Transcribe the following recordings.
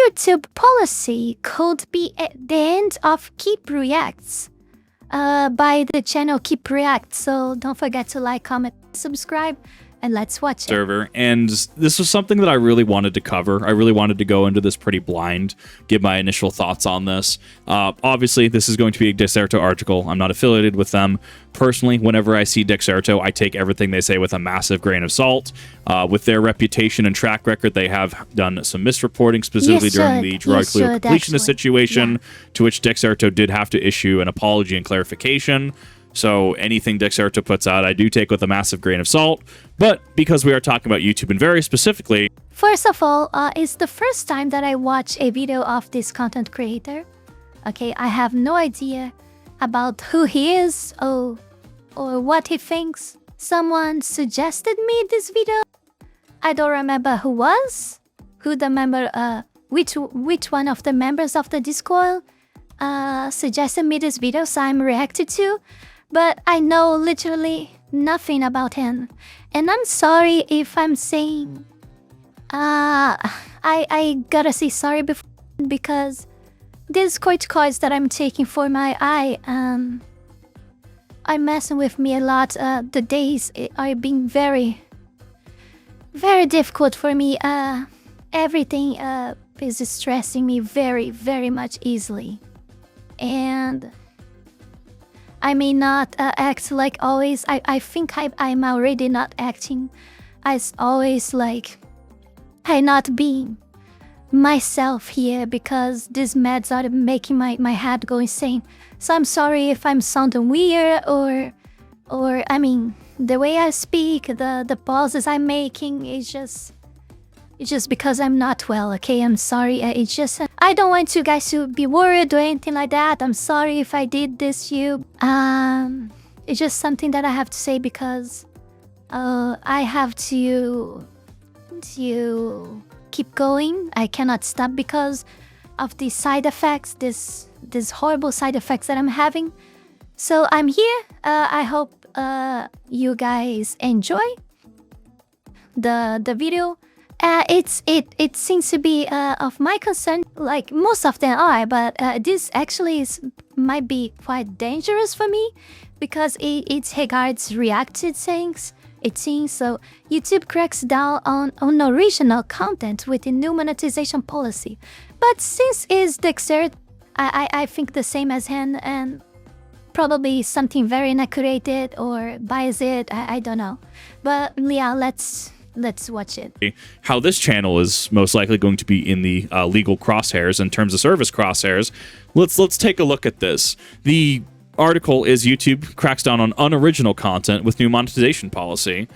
YouTube policy could be at the end of Keep Reacts by the channel Keep React. So don't forget to like, comment, subscribe, and let's watch it. Server, and this was something that I really wanted to cover. I really wanted to go into this pretty blind, give my initial thoughts on this. Obviously, this is going to be a Dexerto article. I'm not affiliated with them. Personally, whenever I see Dexerto, I take everything they say with a massive grain of salt. With their reputation and track record, they have done some misreporting, specifically during the Droid completionist situation, to which Dexerto did have to issue an apology and clarification. So anything Dexerto puts out, I do take with a massive grain of salt. But because we are talking about YouTube and very specifically... First of all, it's the first time that I watch a video of this content creator. Okay, I have no idea about who he is or what he thinks. Someone suggested me this video. I don't remember who was, who the member, which one of the members of the Discord suggested me this video, so I'm reacted to. But I know literally nothing about him. And I'm sorry if I'm saying... I gotta say sorry before, because these corticoids that I'm taking for my eye are messing with me a lot. The days are being very, very difficult for me. Everything is stressing me very, very much easily. And... I may not act like always. I think I'm already not acting as always, like I not being myself here, because these meds are making my head go insane. So I'm sorry if I'm sounding weird or I mean, the way I speak, the pauses I'm making is just because I'm not well, okay? I'm sorry. It's just... I don't want you guys to be worried or anything like that. I'm sorry if I did this to you. It's just something that I have to say, because I have to keep going. I cannot stop because of the side effects, this horrible side effects that I'm having. So I'm here. I hope you guys enjoy the video. It seems to be of my concern, like most of them are, but this actually might be quite dangerous for me, because it regards reacted things, it seems. So YouTube cracks down on original content with the new monetization policy. But since it's Dexter, I think the same as him, and probably something very inaccurate or biased, I don't know. But yeah, let's watch it. How this channel is most likely going to be in the legal crosshairs in terms of service crosshairs. Let's take a look at this. The article is YouTube cracks down on unoriginal content with new monetization policy,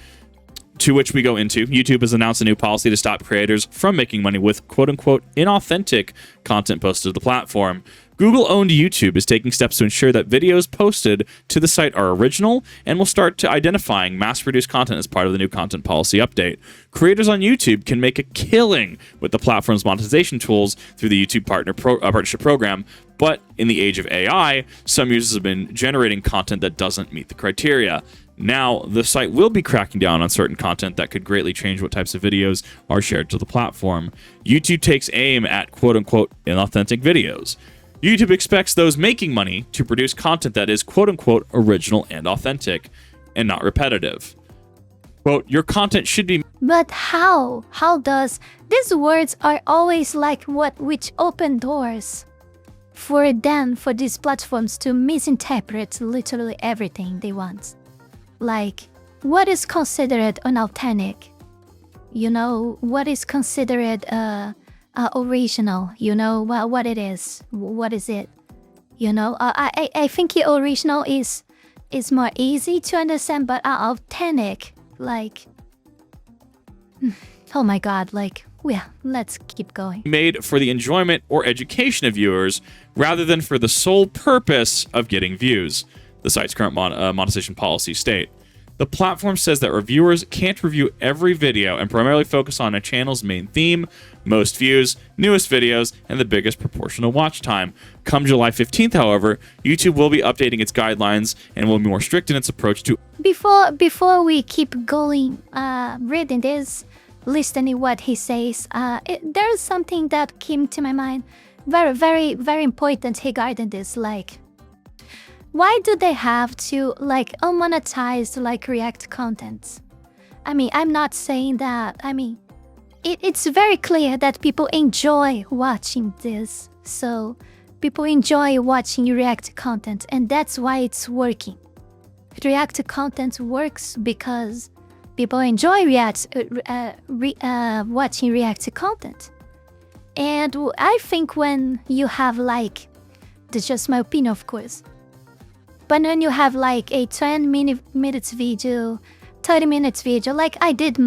to which we go into. YouTube has announced a new policy to stop creators from making money with quote-unquote inauthentic content posted to the platform. Google-owned YouTube is taking steps to ensure that videos posted to the site are original, and will start to identifying mass-produced content as part of the new content policy update. Creators on YouTube can make a killing with the platform's monetization tools through the YouTube partnership program, but in the age of AI, some users have been generating content that doesn't meet the criteria. Now, the site will be cracking down on certain content that could greatly change what types of videos are shared to the platform. YouTube takes aim at quote-unquote inauthentic videos. YouTube expects those making money to produce content that is quote-unquote original and authentic, and not repetitive. Quote, your content should be... But how? How does... These words are always like which open doors for these platforms to misinterpret literally everything they want. Like, what is considered unauthentic? You know, what is considered original? You know, what it is? What is it? You know, I think original is more easy to understand, but authentic, like... Oh my god, like... Yeah, let's keep going. Made for the enjoyment or education of viewers, rather than for the sole purpose of getting views, the site's current monetization policy state. The platform says that reviewers can't review every video and primarily focus on a channel's main theme, most views, newest videos, and the biggest proportional watch time. Come July 15th, however, YouTube will be updating its guidelines and will be more strict in its approach to... Before we keep going, reading this, listening what he says, there's something that came to my mind, very, very, very important regarding this. Like, why do they have to like unmonetize like React content? I mean, I'm not saying that. I mean, it's very clear that people enjoy watching this. So people enjoy watching React content, and that's why it's working. React content works because people enjoy watching React content. And I think when you have like, that's just my opinion of course, but when you have like a 10 minutes video, 30 minutes video, like I did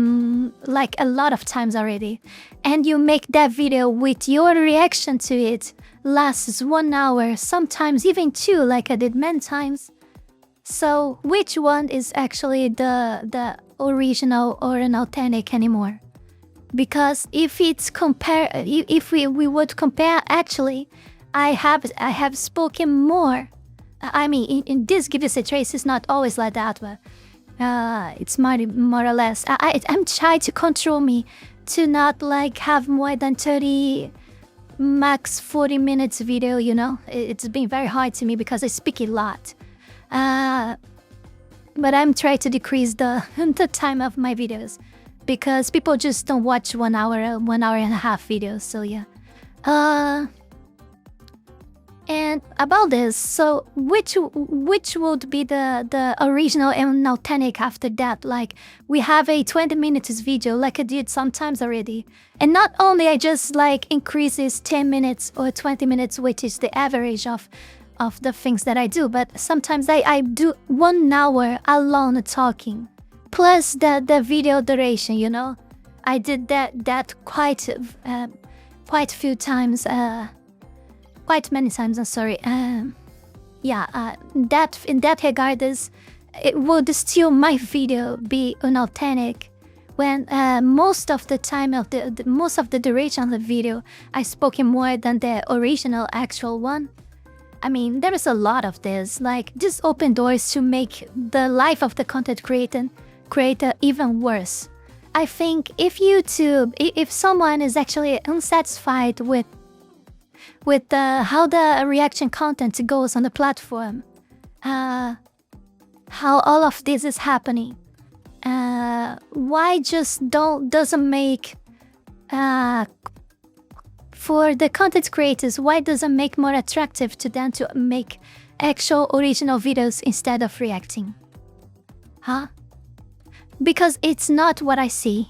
like a lot of times already, and you make that video with your reaction to it lasts 1 hour, sometimes even 2, like I did many times. So which one is actually the original or an authentic anymore? Because if it's if we would compare, actually, I have spoken more. I mean, in this Gibson trace, it's not always like that, but it's more or less. I'm trying to control me to not like have more than 30, max 40 minutes video. You know, it's been very hard to me because I speak a lot. But I'm trying to decrease the time of my videos, because people just don't watch 1 hour and a half videos. So yeah. And about this, so which would be the original and authentic after that? Like, we have a 20 minutes video like I did sometimes already, and not only I just like increases 10 minutes or 20 minutes, which is the average of the things that I do, but sometimes I do 1 hour alone talking, plus the video duration, you know. I did that quite few times, quite many times, I'm sorry. That in that regard is, it would still my video be unauthentic when most of the time of most of the duration of the video I spoken more than the original actual one. I mean, there is a lot of this, like, just open doors to make the life of the content creator even worse. I think if YouTube, if someone is actually unsatisfied with how the reaction content goes on the platform, how all of this is happening, why just doesn't make for the content creators, why doesn't make more attractive to them to make actual original videos instead of reacting? Huh? Because it's not what I see.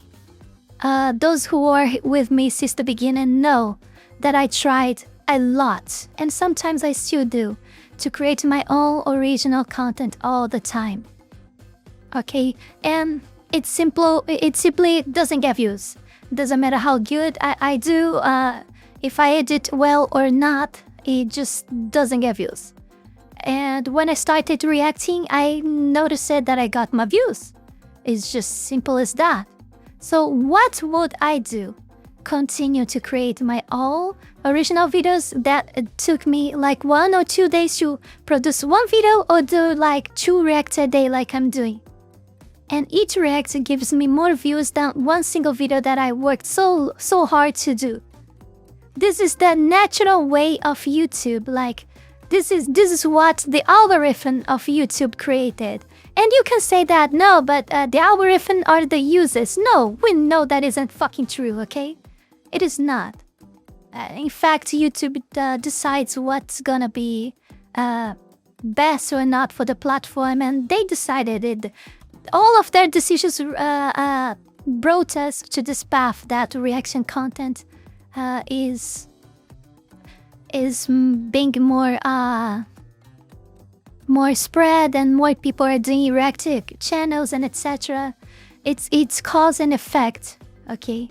Those who are with me since the beginning know that I tried a lot, and sometimes I still do, to create my own original content all the time. Okay, and it simply doesn't get views. Doesn't matter how good I do, if I edit well or not, it just doesn't get views. And when I started reacting, I noticed that I got my views. It's just simple as that. So what would I do? Continue to create my own original videos that took me like 1 or 2 days to produce one video, or do like 2 reacts a day like I'm doing? And each react gives me more views than one single video that I worked so hard to do. This is the natural way of YouTube. Like, this is what the algorithm of YouTube created. And you can say that, no, but the algorithm are the users. No, we know that isn't fucking true, okay? It is not. In fact, YouTube decides what's gonna be best or not for the platform, and they decided it. All of their decisions brought us to this path that reaction content is being more spread, and more people are doing reactive channels and etc. It's cause and effect, okay?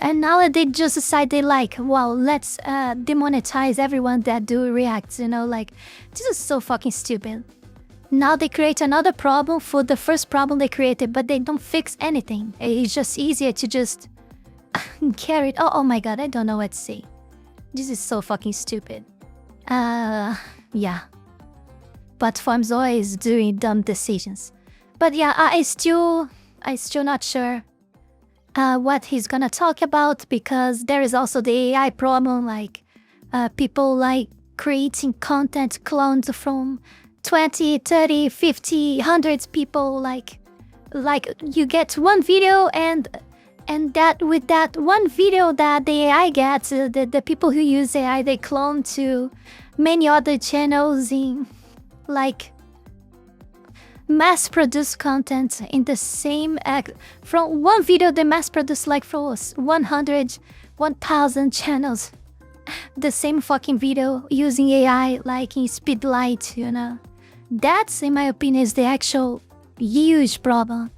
And now they just decided, like, well, let's demonetize everyone that do reacts, you know, like, this is so fucking stupid. Now they create another problem for the first problem they created, but they don't fix anything. It's just easier to just carry it. Oh my god, I don't know what to say. This is so fucking stupid. Yeah. Platforms always doing dumb decisions. But yeah, I still not sure what he's gonna talk about, because there is also the AI problem, like people like creating content clones from 20, 30, 50, hundreds people, like you get one video and that with that one video that the AI gets, the people who use AI, they clone to many other channels in like mass-produced content in the same from one video they mass-produce like for 100, 1000 channels, the same fucking video using AI like in speedlight, you know. That's, in my opinion, is the actual huge problem.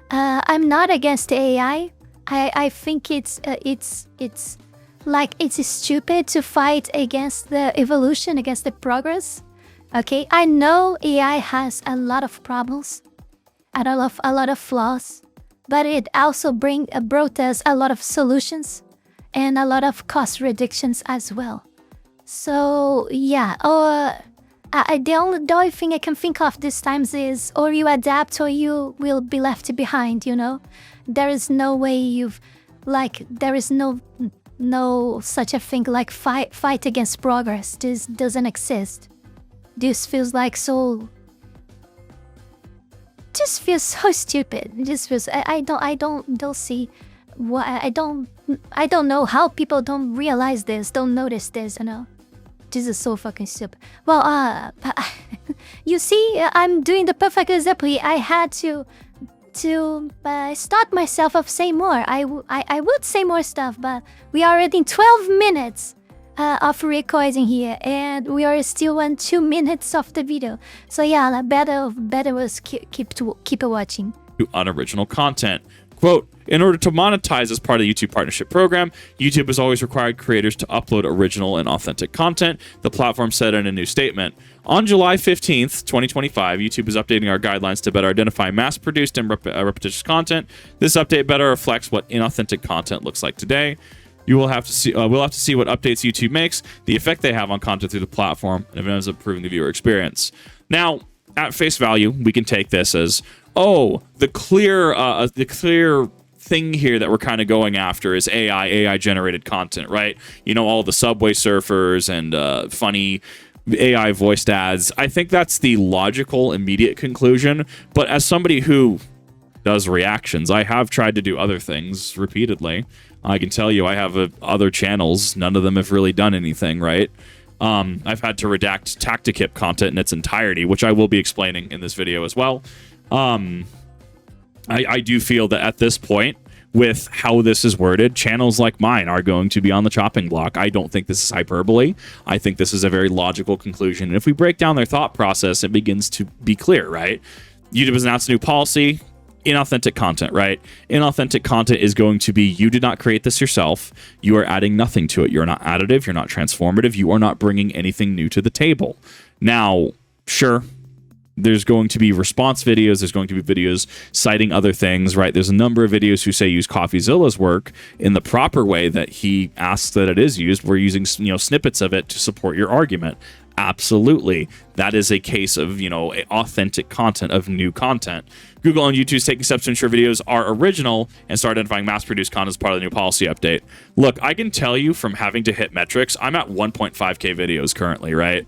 I'm not against AI. I think it's like it's stupid to fight against the evolution, against the progress. Okay, I know AI has a lot of flaws, but it also brought us a lot of solutions and a lot of cost reductions as well. So yeah, the only thing I can think of these times is or you adapt or you will be left behind, you know? There is no way there is no such a thing like fight against progress. This doesn't exist. This feels like just feels so stupid. Just feels I don't see what I don't know how people don't realize this, don't notice this, you know. This is so fucking stupid. Well, you see, I'm doing the perfect example. I had to stop myself of saying more. I would say more stuff, but we are already in 12 minutes of recording here, and we are still on 2 minutes of the video. So yeah, better was keep watching. Unoriginal content. Quote, in order to monetize as part of the YouTube partnership program, YouTube has always required creators to upload original and authentic content, the platform said in a new statement. On July 15th, 2025, YouTube is updating our guidelines to better identify mass-produced and repetitious content. This update better reflects what inauthentic content looks like today. We'll have to see what updates YouTube makes, the effect they have on content through the platform, and if it ends up improving the viewer experience. Now, at face value, we can take this as, the clear thing here that we're kind of going after is AI generated content, right? You know, all the Subway surfers and funny AI voiced ads. I think that's the logical, immediate conclusion. But as somebody who does reactions, I have tried to do other things repeatedly. I can tell you I have other channels. None of them have really done anything, right? I've had to redact Tactikip content in its entirety, which I will be explaining in this video as well. I do feel that at this point, with how this is worded, channels like mine are going to be on the chopping block. I don't think this is hyperbole. I think this is a very logical conclusion. And if we break down their thought process, it begins to be clear, right? YouTube has announced a new policy, inauthentic content, right? Inauthentic content is going to be, you did not create this yourself. You are adding nothing to it. You're not additive. You're not transformative. You are not bringing anything new to the table. Now, sure, there's going to be response videos. There's going to be videos citing other things, right? There's a number of videos who say use CoffeeZilla's work in the proper way that he asks that it is used. We're using, snippets of it to support your argument. Absolutely. That is a case of, authentic content, of new content. Google and YouTube is taking steps to ensure videos are original and start identifying mass-produced content as part of the new policy update. Look, I can tell you from having to hit metrics, I'm at 1.5K videos currently, right?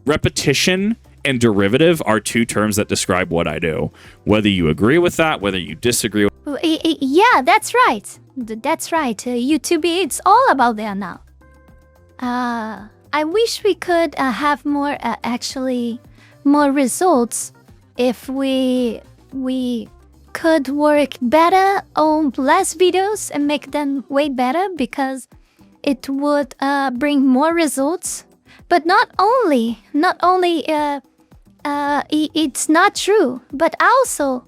Repetition and derivative are two terms that describe what I do. Whether you agree with that, whether you disagree. Yeah, that's right. That's right. YouTube, it's all about that now. I wish we could have more, more results if we could work better on less videos and make them way better, because it would bring more results. But not only it's not true, but also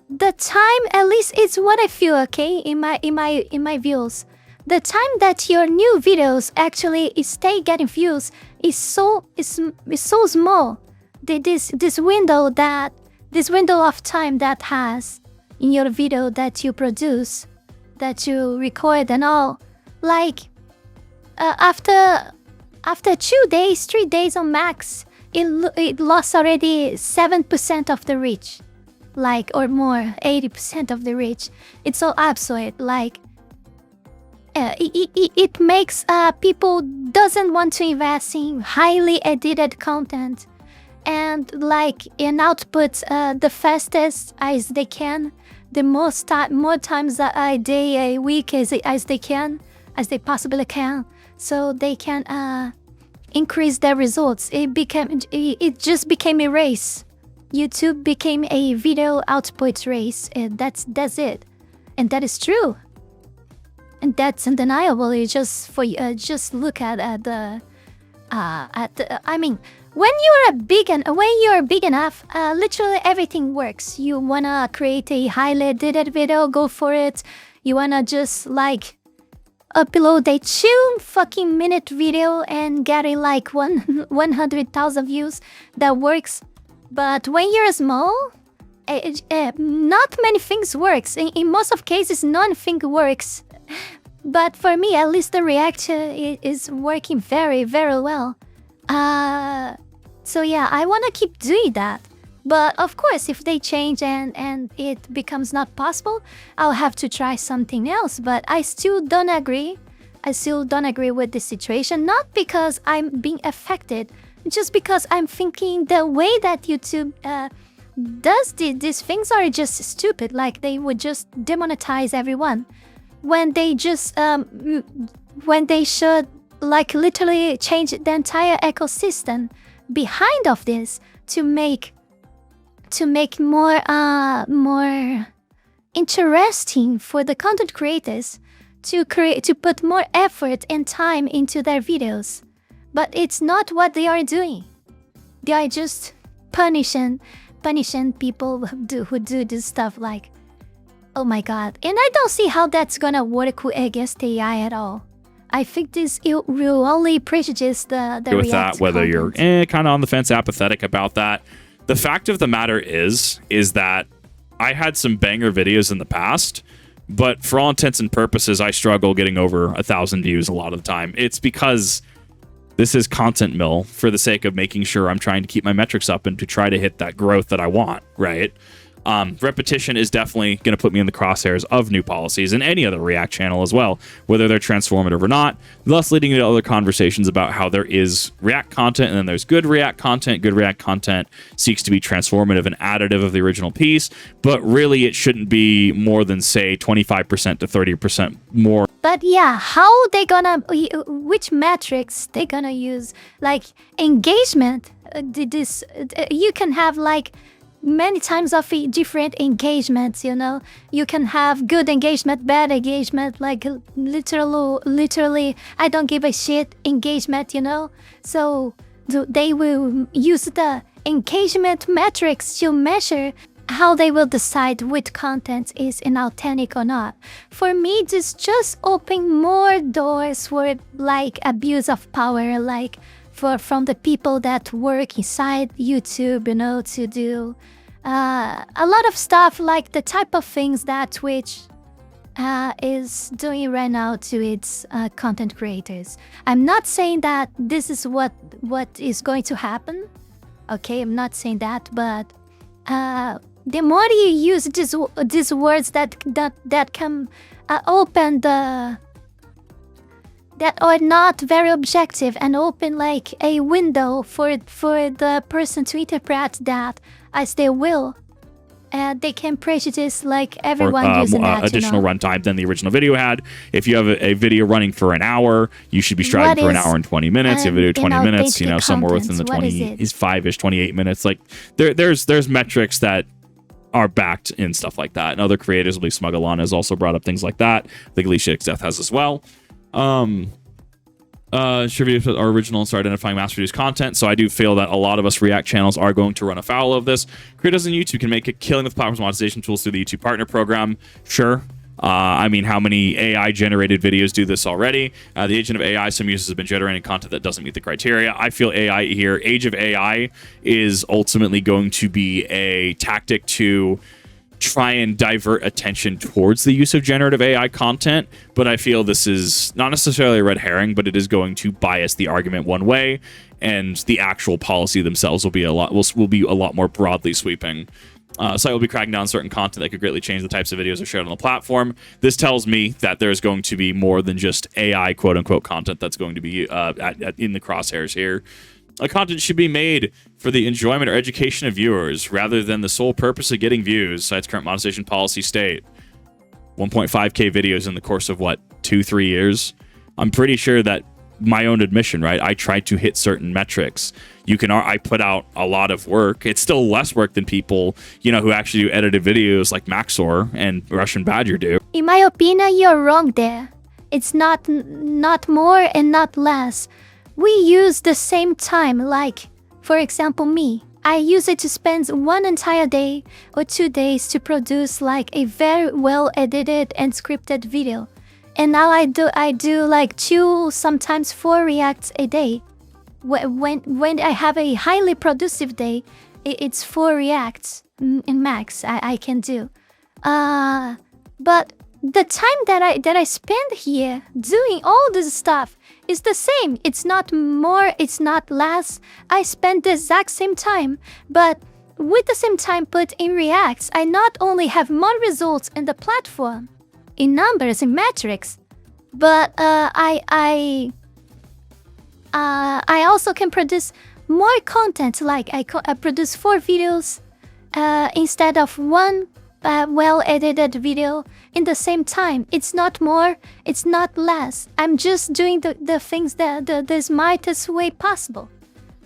the time, at least it's what I feel, okay, in my views. The time that your new videos actually stay getting views is so small. This window of time that has in your video that you produce, that you record and all, like after 2 days, 3 days on max, it lost already 7% of the reach. like, or more, 80% of the reach. It's so absurd. Like, it makes people doesn't want to invest in highly edited content and like in output the fastest as they can, the more times a day, a week as they can, as they possibly can, so they can increase their results. It just became a race. YouTube became a video output race. That's it, and that is true. And that's undeniable. You just look at the I mean, when you're big enough, literally everything works. You wanna create a highly edited video, go for it. You wanna just like upload a 2-minute video and getting like 100,000 views, that works. But when you're small, not many things works. In most of cases, nothing works. But for me, at least the React is working very, very well. So yeah, I want to keep doing that. But of course, if they change and it becomes not possible, I'll have to try something else. But I still don't agree. I still don't agree with this situation. Not because I'm being affected, just because I'm thinking the way that YouTube does these things are just stupid. Like they would just demonetize everyone when they just when they should like literally change the entire ecosystem behind of this to make more interesting for the content creators to put more effort and time into their videos. But it's not what they are doing. They are just punishing people who do this stuff. Like, oh my god. And I don't see how that's gonna work against AI at all. I think this will only prejudice the with React that, whether content. you're kind of on the fence, apathetic about that. The fact of the matter is that I had some banger videos in the past, but for all intents and purposes, I struggle getting over 1,000 views a lot of the time. It's because this is content mill for the sake of making sure I'm trying to keep my metrics up and to try to hit that growth that I want, right? Repetition is definitely going to put me in the crosshairs of new policies and any other React channel as well, whether they're transformative or not, thus leading to other conversations about how there is React content and then there's good React content. Good React content seeks to be transformative and additive of the original piece, but really it shouldn't be more than, say, 25% to 30% more. But yeah, how they gonna, which metrics they gonna use? Like engagement, you can have like many times of different engagements, you know. You can have good engagement, bad engagement, like literally I don't give a shit engagement, you know. So they will use the engagement metrics to measure how they will decide which content is inauthentic or not. For me, this just open more doors for like abuse of power, like from the people that work inside YouTube, you know, to do a lot of stuff, like the type of things that Twitch is doing right now to its content creators. I'm not saying that this is what is going to happen. Okay, I'm not saying that, but the more you use these words that can open the that are not very objective and open like a window for the person to interpret that as they will, they can prejudice like everyone using that, additional you know? runtime than the original video had. If you have a video running for an hour, you should be striving for an hour and 20 minutes. You have a video 20 minutes, you know, somewhere within the 25-ish, 28 minutes. Like there's metrics that are backed in stuff like that. And other creators, I believe Smugalana has also brought up things like that. I think Alicia Death has as well. Should be our original and start identifying mass-produced content. So I do feel that a lot of us React channels are going to run afoul of this. Creators on YouTube can make a killing with platforms monetization tools through the YouTube Partner Program. Sure. I mean, how many AI-generated videos do this already? The agent of AI, some users have been generating content that doesn't meet the criteria. I feel AI here, age of AI, is ultimately going to be a tactic to try and divert attention towards the use of generative AI content, but I feel this is not necessarily a red herring, but it is going to bias the argument one way, and the actual policy themselves will be a lot more broadly sweeping. Site will be cracking down on certain content that could greatly change the types of videos are shared on the platform. This tells me that there's going to be more than just AI quote-unquote content that's going to be in the crosshairs here. Content should be made for the enjoyment or education of viewers rather than the sole purpose of getting views, site's current monetization policy state. 1.5k videos in the course of, 2-3 years? I'm pretty sure that my own admission, right? I tried to hit certain metrics. I put out a lot of work. It's still less work than people, who actually do edited videos like Maxor and Russian Badger do. In my opinion, you're wrong there. It's not more and not less. We use the same time, like, for example, me. I use it to spend 1 entire day or 2 days to produce like a very well edited and scripted video. And now I do like 2, sometimes 4 reacts a day. When I have a highly productive day, it's 4 reacts in max I can do. But the time that I spend here doing all this stuff is the same. It's not more, it's not less. I spend the exact same time, but with the same time put in reacts, I not only have more results in the platform, in numbers and metrics, but I also can produce more content. Like I produce 4 videos instead of 1 well-edited video in the same time. It's not more, it's not less. I'm just doing the things that the smartest way possible.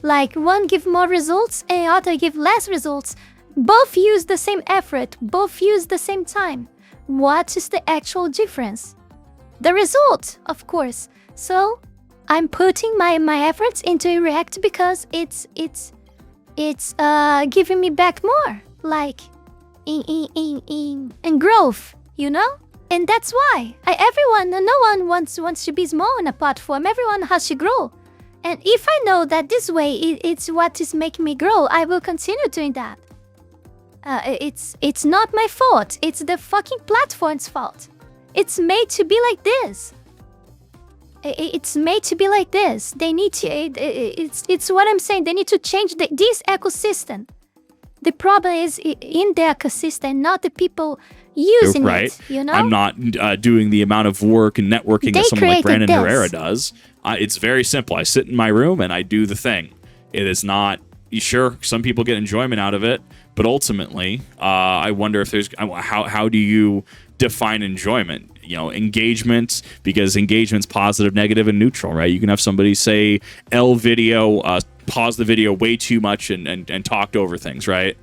Like one give more results and other give less results. Both use the same effort, both use the same time. What is the actual difference? The result, of course. So I'm putting my efforts into a React because it's giving me back more, like in growth, And that's why no one wants to be small in a platform. Everyone has to grow. And if I know that this way it's what is making me grow, I will continue doing that. It's not my fault. It's the fucking platform's fault. It's made to be like this. It's made to be like this. They need to. It's what I'm saying. They need to change this ecosystem. The problem is in the ecosystem, not the people using right. it. I'm not doing the amount of work and networking that someone like Brandon Herrera does. It's very simple. I sit in my room and I do the thing. It is not. Sure, some people get enjoyment out of it, but ultimately, I wonder if there's how do you define enjoyment? Engagement, because engagement's positive, negative, and neutral, right? You can have somebody say L video, pause the video way too much and talked over things, right?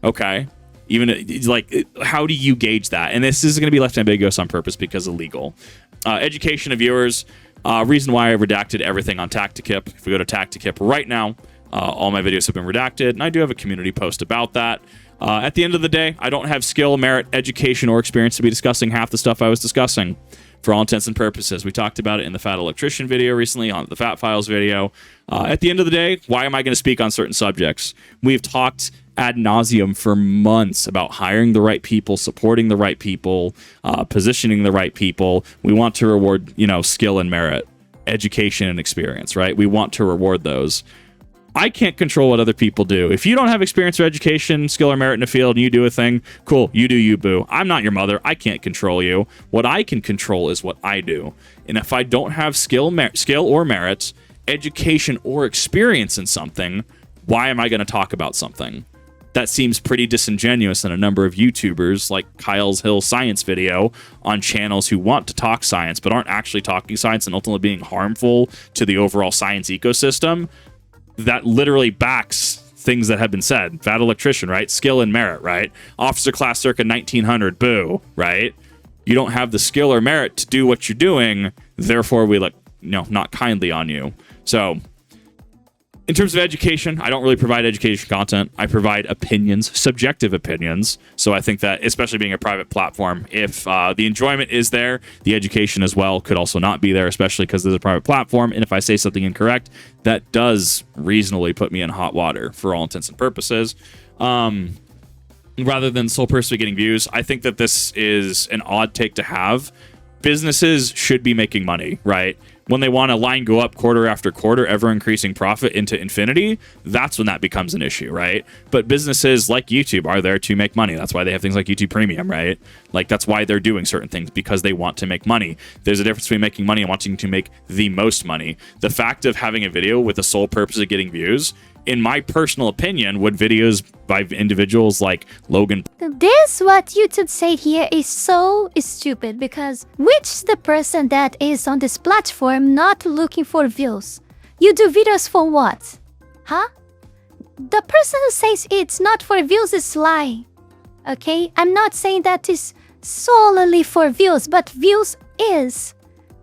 Okay. Even how do you gauge that? And this is going to be left ambiguous on purpose because of legal. Education of viewers. Reason why I redacted everything on Tactikip. If we go to Tactikip right now, all my videos have been redacted, and I do have a community post about that. At the end of the day, I don't have skill, merit, education, or experience to be discussing half the stuff I was discussing for all intents and purposes. We talked about it in the Fat Electrician video recently, on the Fat Files video. At the end of the day, why am I going to speak on certain subjects? We've talked ad nauseum for months about hiring the right people, supporting the right people, positioning the right people. We want to reward, skill and merit, education and experience, right? We want to reward those. I can't control what other people do. If you don't have experience or education, skill or merit in the field, and you do a thing, cool, you do you, boo. I'm not your mother. I can't control you. What I can control is what I do. And if I don't have skill or merit, education or experience in something, why am I going to talk about something? That seems pretty disingenuous in a number of YouTubers, like Kyle's Hill Science video, on channels who want to talk science but aren't actually talking science and ultimately being harmful to the overall science ecosystem. That literally backs things that have been said. Fat Electrician, right? Skill and merit, right? Officer class circa 1900, boo, right? You don't have the skill or merit to do what you're doing, therefore we look, not kindly on you. So, in terms of education, I don't really provide education content. I provide opinions, subjective opinions. So I think that, especially being a private platform, if the enjoyment is there, the education as well could also not be there, especially because there's a private platform. And if I say something incorrect, that does reasonably put me in hot water for all intents and purposes. Rather than sole person getting views, I think that this is an odd take to have. Businesses should be making money, right? When they want a line go up quarter after quarter, ever increasing profit into infinity, that's when that becomes an issue, right? But businesses like YouTube are there to make money. That's why they have things like YouTube Premium, right? Like, that's why they're doing certain things, because they want to make money. There's a difference between making money and wanting to make the most money. The fact of having a video with the sole purpose of getting views, in my personal opinion, would videos by individuals like Logan... This, what YouTube said here, is so stupid, because which the person that is on this platform not looking for views? You do videos for what? Huh? The person who says it's not for views is lying. Okay? I'm not saying that is solely for views, but views is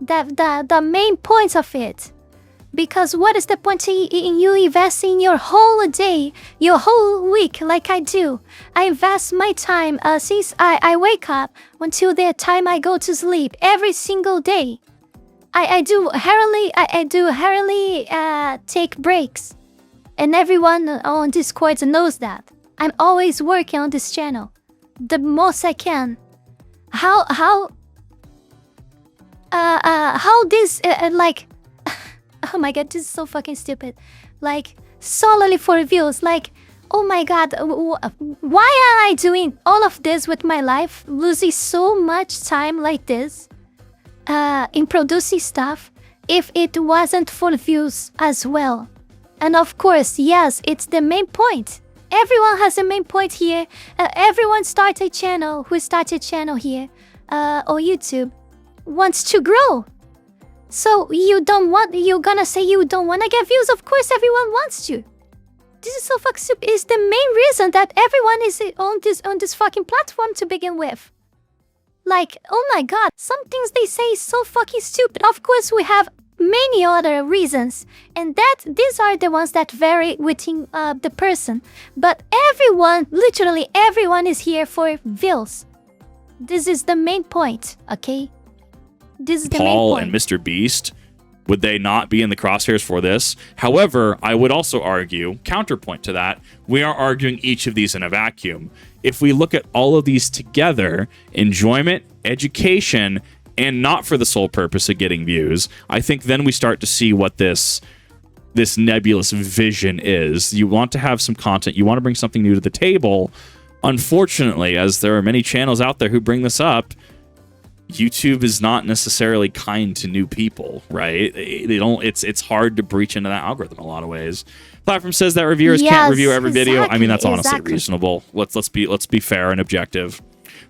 the main point of it. Because what is the point in you investing your whole day, your whole week, like I do? I invest my time since I wake up until the time I go to sleep every single day. I do hardly take breaks, and everyone on Discord knows that. I'm always working on this channel, the most I can. How this like. Oh my god, this is so fucking stupid. Like, solely for views. Like, oh my god, why am I doing all of this with my life? Losing so much time like this in producing stuff if it wasn't for views as well. And of course, yes, it's the main point. Everyone has a main point here. Everyone starts a channel who starts a channel here or YouTube wants to grow. So you're gonna say you don't wanna get views? Of course everyone wants to. This is so fucking stupid. It's the main reason that everyone is on this fucking platform to begin with. Like, oh my god, some things they say is so fucking stupid. Of course we have many other reasons, and these are the ones that vary within the person. But everyone, literally everyone, is here for views. This is the main point, okay? This is the main Paul point. and Mr. Beast, would they not be in the crosshairs for this? However, I would also argue, counterpoint to that, we are arguing each of these in a vacuum. If we look at all of these together, enjoyment, education, and not for the sole purpose of getting views, I think then we start to see what this nebulous vision is. You want to have some content, you want to bring something new to the table. Unfortunately, as there are many channels out there who bring this up, YouTube is not necessarily kind to new people, right? They don't. It's hard to breach into that algorithm in a lot of ways. Platform says that reviewers can't review every video. I mean, that's honestly reasonable. Let's be fair and objective.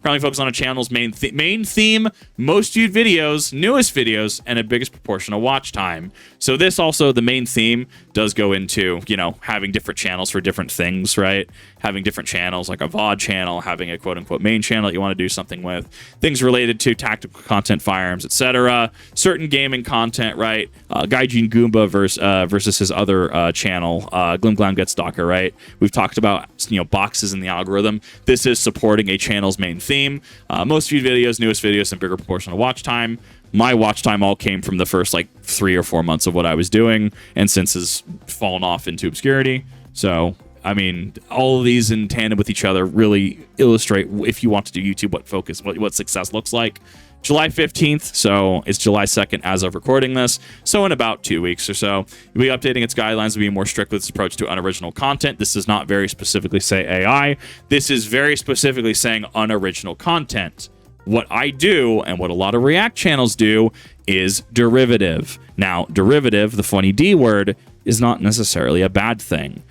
Primarily focus on a channel's main theme, most viewed videos, newest videos, and a biggest proportion of watch time. So this also, the main theme, does go into, you know, having different channels for different things, right? Having different channels, like a VOD channel, having a quote-unquote main channel that you want to do something with, things related to tactical content, firearms, etc., certain gaming content, right? Gaijin Goomba versus his other channel, Glim Glam Gets Stalker, right? We've talked about, you know, boxes in the algorithm. This is supporting a channel's main theme. Most viewed videos, newest videos, and bigger proportion of watch time. My watch time all came from the first like 3 or 4 months of what I was doing, and since has fallen off into obscurity. So, I mean, all of these in tandem with each other really illustrate, if you want to do YouTube, what success looks like. July 15th, so it's July 2nd as of recording this. So in about 2 weeks or so, we'll be updating its guidelines to be more strict with its approach to unoriginal content. This does not very specifically say AI. This is very specifically saying unoriginal content. What I do, and what a lot of React channels do, is derivative. Now, derivative, the funny D word, is not necessarily a bad thing.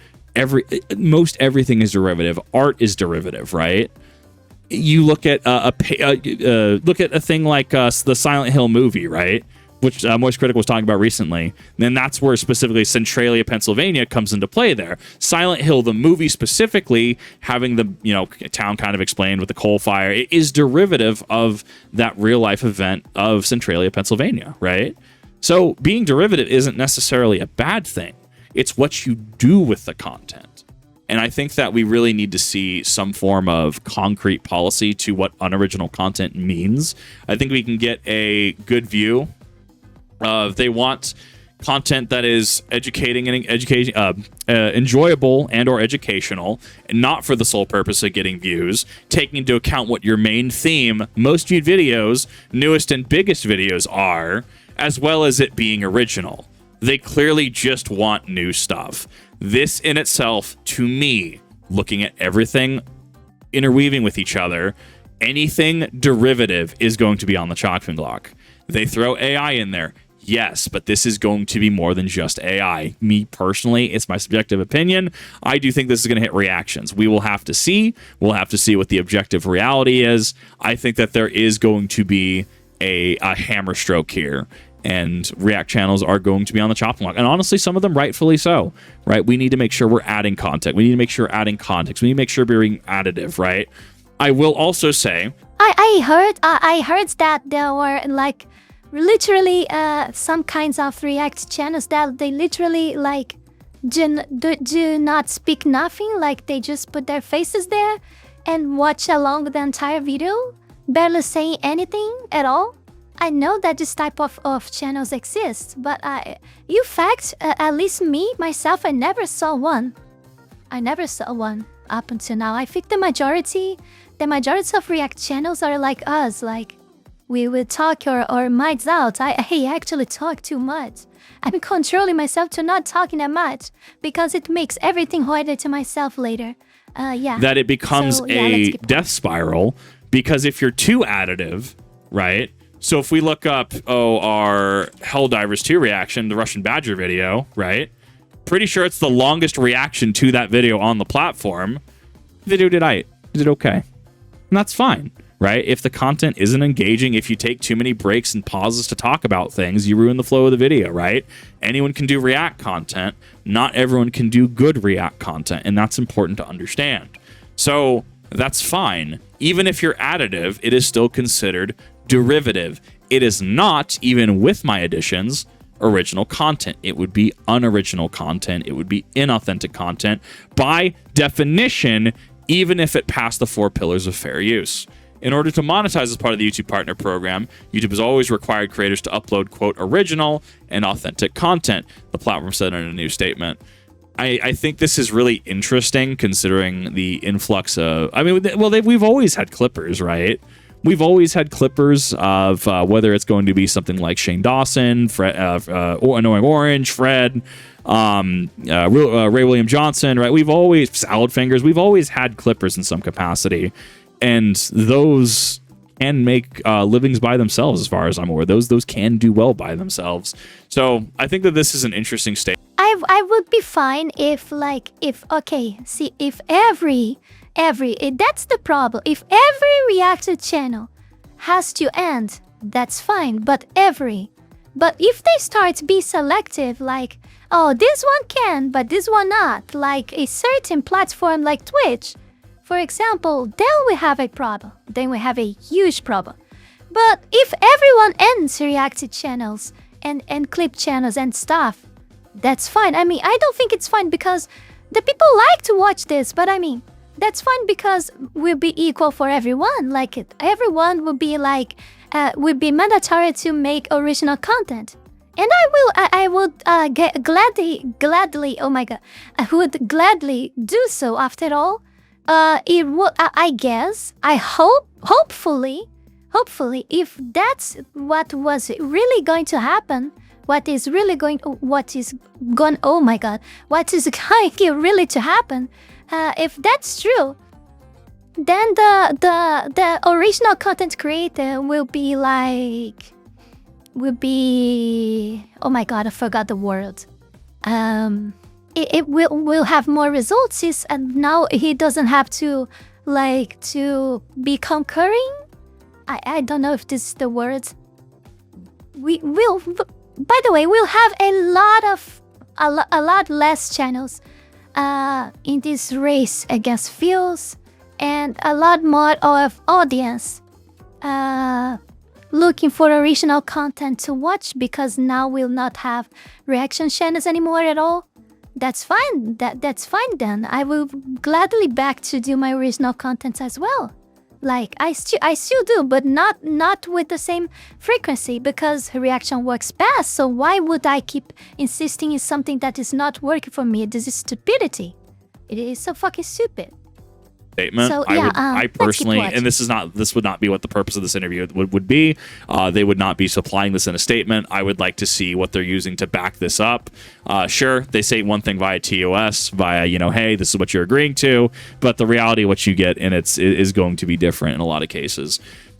Most everything is derivative. Art is derivative, right? You look at a thing like the Silent Hill movie, right? Which Moist Critic was talking about recently. Then that's where specifically Centralia, Pennsylvania comes into play there. Silent Hill, the movie specifically, having the, you know, town kind of explained with the coal fire, it is derivative of that real life event of Centralia, Pennsylvania, right? So being derivative isn't necessarily a bad thing. It's what you do with the content. And I think that we really need to see some form of concrete policy to what unoriginal content means. I think we can get a good view. They want content that is educating and enjoyable and or educational, and not for the sole purpose of getting views, taking into account what your main theme, most viewed videos, newest and biggest videos are, as well as it being original. They clearly just want new stuff. This in itself, to me, looking at everything interweaving with each other, anything derivative is going to be on the chopping block. They throw AI in there. Yes, but this is going to be more than just AI. Me personally, it's my subjective opinion. I do think this is going to hit reactions. We will have to see. We'll have to see what the objective reality is. I think that there is going to be a hammer stroke here, and React channels are going to be on the chopping block. And honestly, some of them rightfully so, right? We need to make sure we're adding content. We need to make sure we're adding context. We need to make sure we're being additive, right? I will also say... I heard that there were, like, literally some kinds of React channels that they literally, like, do not speak nothing. Like, they just put their faces there and watch along the entire video, barely saying anything at all. I know that this type of channels exist, but in fact, at least me, myself, I never saw one. I never saw one up until now. I think the majority of React channels are like us, like we will talk our minds out. I actually talk too much. I'm controlling myself to not talking that much because it makes everything harder to myself later. That it becomes a death spiral, because if you're too additive, right? So if we look up, our Helldivers 2 reaction, the Russian Badger video, right? Pretty sure it's the longest reaction to that video on the platform. The video did okay. And that's fine, right? If the content isn't engaging, if you take too many breaks and pauses to talk about things, you ruin the flow of the video, right? Anyone can do React content. Not everyone can do good React content, and that's important to understand. So that's fine. Even if you're additive, it is still considered derivative. It is not, even with my additions, original content. It would be unoriginal content. It would be inauthentic content by definition, even if it passed the 4 pillars of fair use. In order to monetize as part of the YouTube Partner Program, YouTube has always required creators to upload, quote, original and authentic content. The platform said in a new statement. I think this is really interesting considering the influx of... we've always had clippers, right? We've always had clippers of whether it's going to be something like Shane Dawson, Annoying Orange, Fred, Ray William Johnson, right? We've always... Salad Fingers. We've always had clippers in some capacity. And those can make livings by themselves, as far as I'm aware. Those can do well by themselves. So I think that this is an interesting state. I would be fine if that's the problem. If every reacted channel has to end, that's fine. But if they start to be selective, like, oh, this one can, but this one not, like a certain platform like Twitch, for example, then we have a problem. Then we have a huge problem. But if everyone ends reacted channels and clip channels and stuff, that's fine. I mean, I don't think it's fine because the people like to watch this, but I mean, that's fine because we'll be equal for everyone. Like, everyone will be like, would be mandatory to make original content. And I would gladly, oh my god, I would gladly do so after all. It would, I guess, hopefully, if that's what was really going to happen, what is going really to happen, if that's true, then the original content creator will be, oh my god, I forgot the word. It will have more results, and now he doesn't have to be concurring. I don't know if this is the word. We will, by the way, we'll have a lot less channels in this race against views, and a lot more of audience looking for original content to watch, because now we'll not have reaction channels anymore at all. That's fine. That's fine then. I will gladly back to do my original content as well. Like, I still do, but not with the same frequency, because reaction works best. So why would I keep insisting in something that is not working for me? This is stupidity. It is so fucking stupid. statement. So, I let's keep personally, watching. and this would not be what the purpose of this interview would be. They would not be supplying this in a statement. I would like to see what they're using to back this up. Sure, they say one thing via TOS, via, hey, this is what you're agreeing to, but the reality of what you get in it is going to be different in a lot of cases.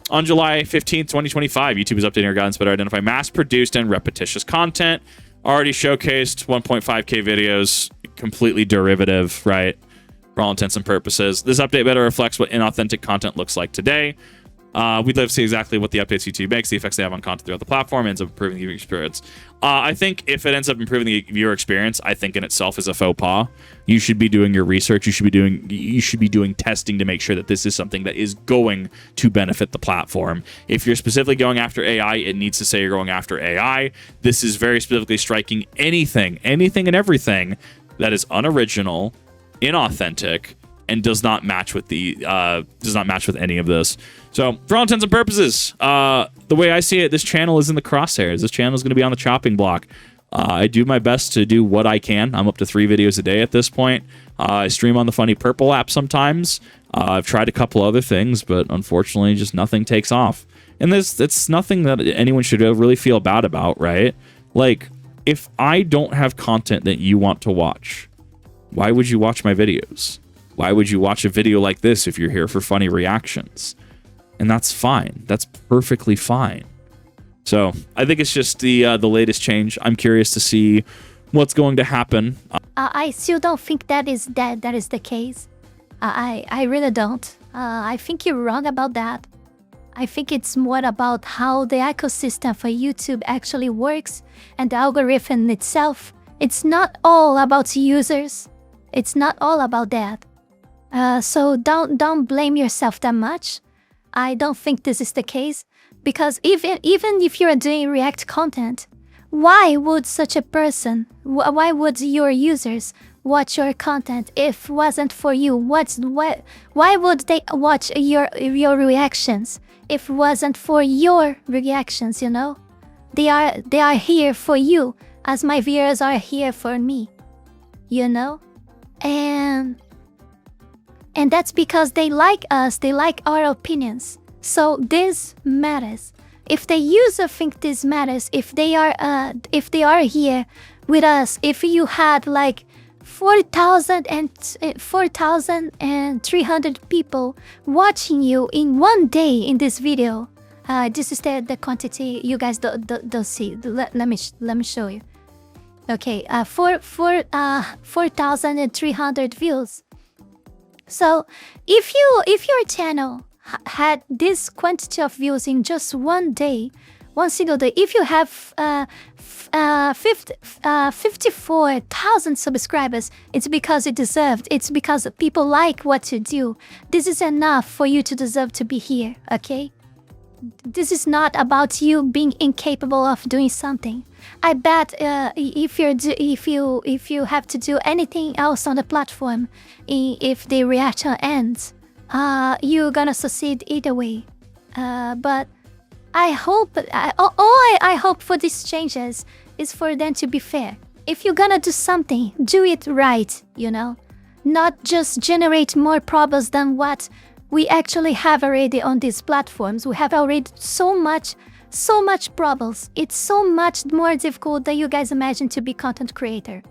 On July 15th, 2025, YouTube is updating our guidance to better identify mass-produced and repetitious content. Already showcased 1.5K videos, completely derivative, right? For all intents and purposes. This update better reflects what inauthentic content looks like today. We'd love to see exactly what the updates YouTube makes, the effects they have on content throughout the platform, ends up improving the viewer experience. I think if it ends up improving the viewer experience, I think in itself is a faux pas. You should be doing your research. You should be doing testing to make sure that this is something that is going to benefit the platform. If you're specifically going after AI, it needs to say you're going after AI. This is very specifically striking anything and everything that is unoriginal, inauthentic, and does not match with any of this. So, for all intents and purposes, the way I see it, this channel is in the crosshairs. This channel is going to be on the chopping block. I do my best to do what I can. I'm up to 3 videos a day at this point. I stream on the Funny Purple app sometimes. I've tried a couple other things, but unfortunately, just nothing takes off. And it's nothing that anyone should really feel bad about, right? Like, if I don't have content that you want to watch, why would you watch my videos? Why would you watch a video like this if you're here for funny reactions? And that's fine. That's perfectly fine. So I think it's just the latest change. I'm curious to see what's going to happen. I still don't think that is the case. I really don't. I think you're wrong about that. I think it's more about how the ecosystem for YouTube actually works and the algorithm itself. It's not all about users. It's not all about that. So don't blame yourself that much. I don't think this is the case, because even if you're doing React content, why would such a person, why would your users watch your content if it wasn't for you? Why would they watch your reactions if it wasn't for your reactions? They are here for you, as my viewers are here for me. And that's because they like us, they like our opinions. So this matters. If the user think this matters, if they are here with us, if you had like 4,300 people watching you in one day in this video, this is the quantity you guys don't see. Let me show you. Okay, 4,300 views. So if your channel had this quantity of views in just one single day, if you have 54,000 subscribers, it's because it deserved. It's because people like what you do. This is enough for you to deserve to be here, okay? This is not about you being incapable of doing something. I bet if you have to do anything else on the platform, if the reaction ends, you're gonna succeed either way. But I hope I hope for these changes is for them to be fair. If you're gonna do something, do it right. Not just generate more problems than what we actually have already on these platforms. We have already so much problems. It's so much more difficult than you guys imagine to be content creator.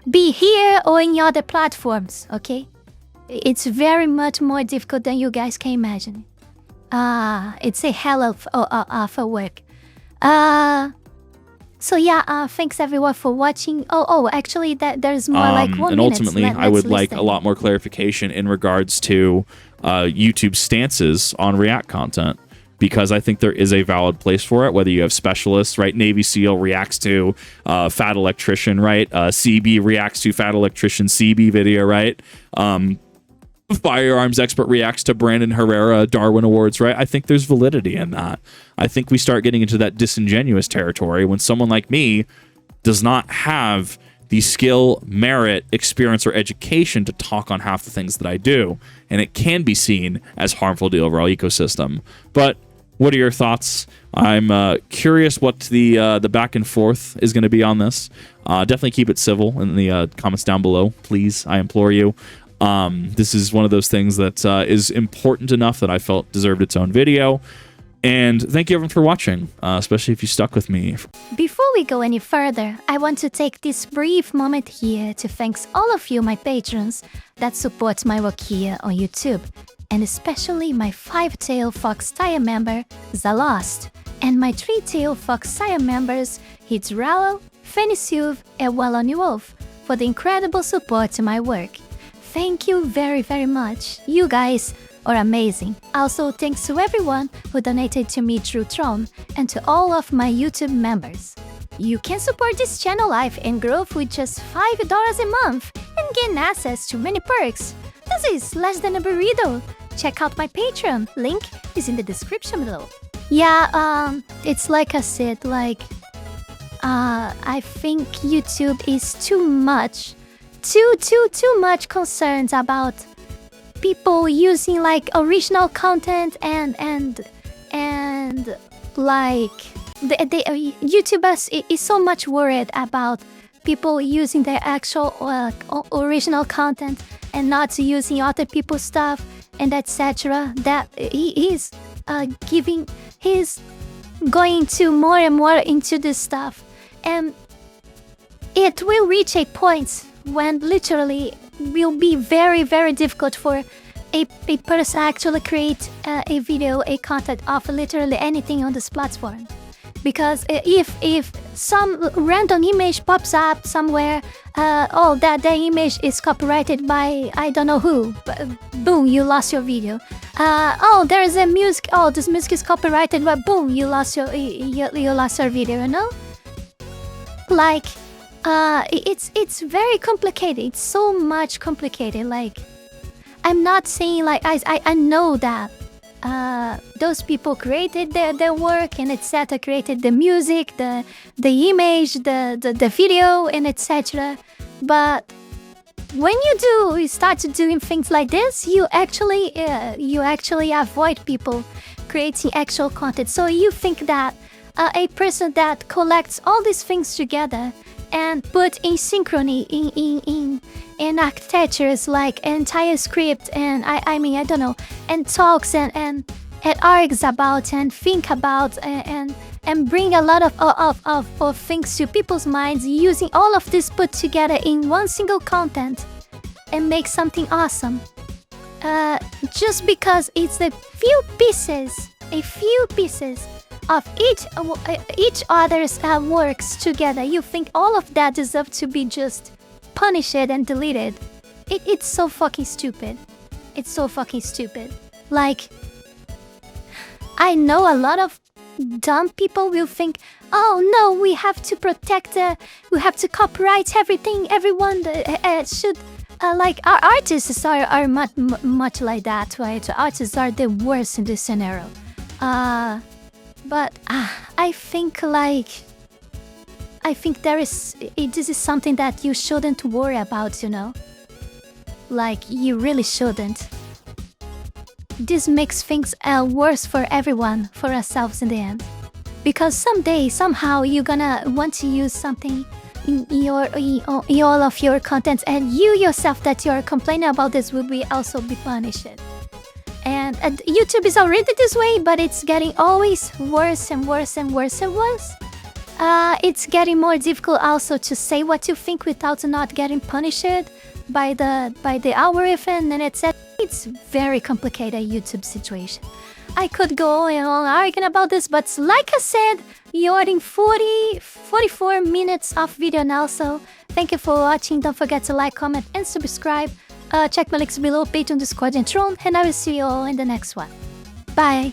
Be here or in other platforms, okay? It's very much more difficult than you guys can imagine. It's a hell of a work. So yeah, thanks everyone for watching. Actually, there's more like 1 minute. And ultimately, I would like a lot more clarification in regards to YouTube's stances on React content, because I think there is a valid place for it, whether you have specialists, right? Navy SEAL reacts to Fat Electrician, right? CB reacts to Fat Electrician CB video, right? Firearms expert reacts to Brandon Herrera Darwin Awards, right? I think there's validity in that. I think we start getting into that disingenuous territory when someone like me does not have the skill, merit, experience, or education to talk on half the things that I do, and it can be seen as harmful to the overall ecosystem. But what are your thoughts? I'm curious what the back and forth is going to be on this. Definitely keep it civil in the comments down below, please. I implore you. This is one of those things that is important enough that I felt deserved its own video. And thank you everyone for watching, especially if you stuck with me. Before we go any further, I want to take this brief moment here to thank all of you, my patrons, that support my work here on YouTube, and especially my 5-tail fox tier member, Zalost, and my 3-tail fox tier members, Heath Rowell, Fenny Sylvy, and Radmuiel, for the incredible support to my work. Thank you very, very much. You guys are amazing. Also, thanks to everyone who donated to me through Tron and to all of my YouTube members. You can support this channel life and growth with just $5 a month and gain access to many perks. This is less than a burrito. Check out my Patreon. Link is in the description below. Yeah, it's like I said, I think YouTube is too much concerned about people using like original content and like the YouTubers is so much worried about people using their actual original content and not using other people's stuff and etc. That he's going to more and more into this stuff, and it will reach a point when literally will be very, very difficult for a person actually create a video, a content of literally anything on this platform. Because if some random image pops up somewhere, that image is copyrighted by I don't know who, boom, you lost your video. There is a music, this music is copyrighted, but boom, you lost your video, you know? Like, it's very complicated. It's so much complicated. Like, I'm not saying like I know that those people created their work and etc. Created the music, the image, the video and etc. But when you start doing things like this, you actually avoid people creating actual content. So you think that a person that collects all these things together and put in synchrony in architectures like entire script and I mean I don't know, and talks and argues about and think about and bring a lot of things to people's minds, using all of this put together in one single content and make something awesome. Just because it's a few pieces of each other's works together, you think all of that deserves to be just punished and deleted. It's so fucking stupid. It's so fucking stupid. Like, I know a lot of dumb people will think, oh no, we have to protect, we have to copyright everything, everyone should, like, our artists are much like that, right? Artists are the worst in this scenario. But I think this is something that you shouldn't worry about, you know? Like, you really shouldn't. This makes things worse for everyone, for ourselves in the end. Because someday, somehow, you're gonna want to use something in all of your contents, and you yourself that you're complaining about this will also be punished. And YouTube is already this way, but it's getting always worse and worse and worse and worse. It's getting more difficult also to say what you think without not getting punished by the algorithm and etc. It's very complicated YouTube situation. I could go on arguing about this, but like I said, you're in 44 minutes of video now, so thank you for watching. Don't forget to like, comment, and subscribe. Check my links below, Patreon, Discord, and Tron, and I will see you all in the next one. Bye!